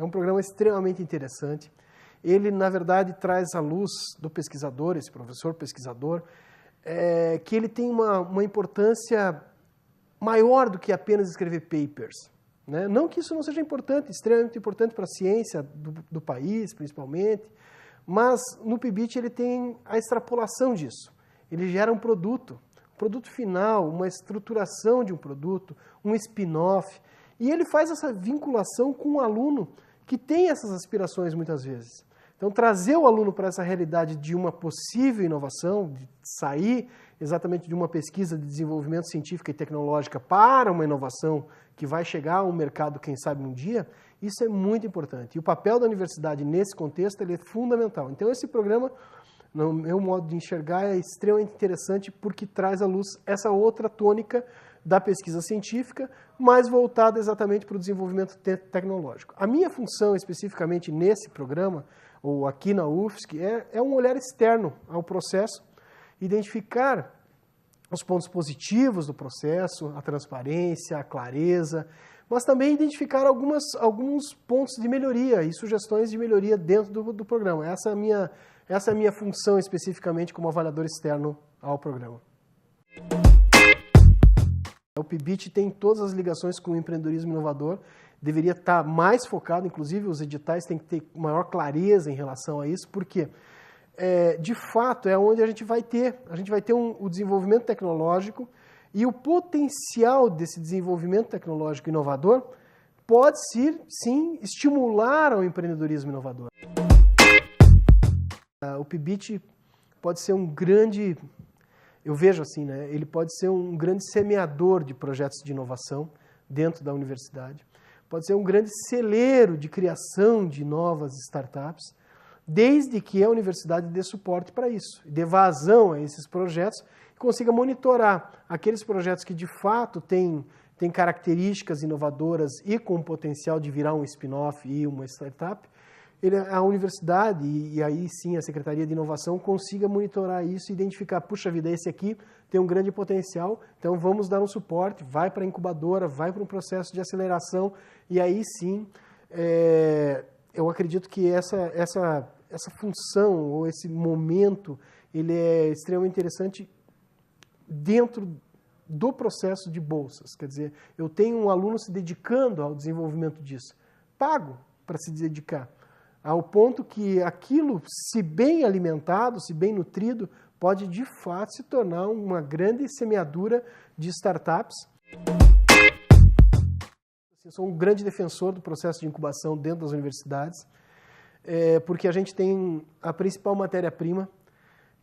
É um programa extremamente interessante. Ele, na verdade, traz à luz do pesquisador, esse professor pesquisador, que ele tem uma importância maior do que apenas escrever papers, né? Não que isso não seja importante, extremamente importante para a ciência do país, principalmente, mas no PIBIT ele tem a extrapolação disso. Ele gera um produto final, uma estruturação de um produto, um spin-off, e ele faz essa vinculação com o aluno que tem essas aspirações muitas vezes. Então, trazer o aluno para essa realidade de uma possível inovação, de sair exatamente de uma pesquisa de desenvolvimento científico e tecnológica para uma inovação que vai chegar ao mercado, quem sabe, um dia, isso é muito importante. E o papel da universidade nesse contexto ele é fundamental. Então, esse programa, no meu modo de enxergar, é extremamente interessante porque traz à luz essa outra tônica da pesquisa científica, mais voltada exatamente para o desenvolvimento tecnológico. A minha função, especificamente nesse programa, ou aqui na UFSC, é um olhar externo ao processo, identificar os pontos positivos do processo, a transparência, a clareza, mas também identificar alguns pontos de melhoria e sugestões de melhoria dentro do programa. Essa é a minha função especificamente como avaliador externo ao programa. O PIBIT tem todas as ligações com o empreendedorismo inovador, deveria estar mais focado, inclusive os editais têm que ter maior clareza em relação a isso, porque de fato é onde a gente vai ter o desenvolvimento tecnológico e o potencial desse desenvolvimento tecnológico inovador pode sim estimular ao empreendedorismo inovador. O PIBIT pode ser um grande, eu vejo assim, né? Ele pode ser um grande semeador de projetos de inovação dentro da universidade, pode ser um grande celeiro de criação de novas startups, desde que a universidade dê suporte para isso, dê vazão a esses projetos e consiga monitorar aqueles projetos que de fato têm características inovadoras e com potencial de virar um spin-off e uma startup. A universidade, e aí sim a Secretaria de Inovação, consiga monitorar isso e identificar, puxa vida, esse aqui tem um grande potencial, então vamos dar um suporte, vai para a incubadora, vai para um processo de aceleração, e aí sim, eu acredito que essa função, ou esse momento, ele é extremamente interessante dentro do processo de bolsas. Quer dizer, eu tenho um aluno se dedicando ao desenvolvimento disso, pago para se dedicar, ao ponto que aquilo, se bem alimentado, se bem nutrido, pode de fato se tornar uma grande semeadura de startups. Eu sou um grande defensor do processo de incubação dentro das universidades, porque a gente tem a principal matéria-prima,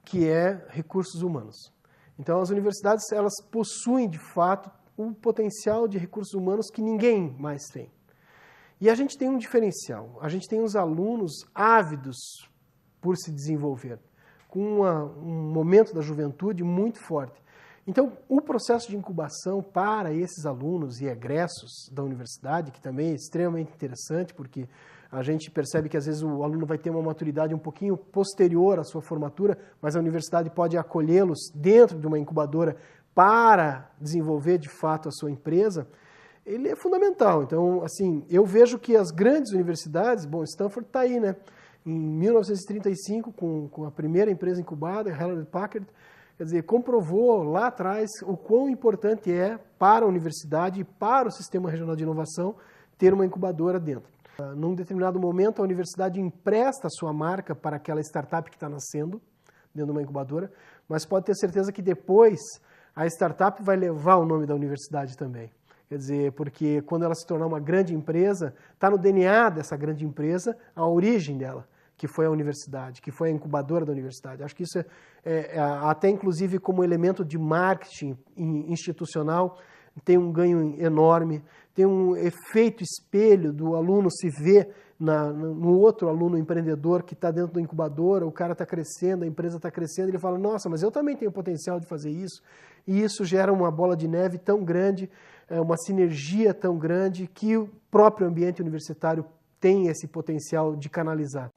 que é recursos humanos. Então, as universidades elas possuem, de fato, um potencial de recursos humanos que ninguém mais tem. E a gente tem um diferencial, a gente tem os alunos ávidos por se desenvolver, com um momento da juventude muito forte. Então, o processo de incubação para esses alunos e egressos da universidade, que também é extremamente interessante, porque a gente percebe que às vezes o aluno vai ter uma maturidade um pouquinho posterior à sua formatura, mas a universidade pode acolhê-los dentro de uma incubadora para desenvolver de fato a sua empresa, ele é fundamental. Então, assim, eu vejo que as grandes universidades, bom, Stanford está aí, né? Em 1935, com a primeira empresa incubada, Hewlett Packard, quer dizer, comprovou lá atrás o quão importante é para a universidade e para o Sistema Regional de Inovação ter uma incubadora dentro. Num determinado momento, a universidade empresta a sua marca para aquela startup que está nascendo dentro de uma incubadora, mas pode ter certeza que depois a startup vai levar o nome da universidade também. Quer dizer, porque quando ela se tornar uma grande empresa, está no DNA dessa grande empresa a origem dela, que foi a universidade, que foi a incubadora da universidade. Acho que isso até inclusive como elemento de marketing institucional, tem um ganho enorme, tem um efeito espelho do aluno se ver no outro aluno empreendedor que está dentro da incubadora, o cara está crescendo, a empresa está crescendo, ele fala, nossa, mas eu também tenho potencial de fazer isso, e isso gera uma bola de neve tão grande, uma sinergia tão grande, que o próprio ambiente universitário tem esse potencial de canalizar.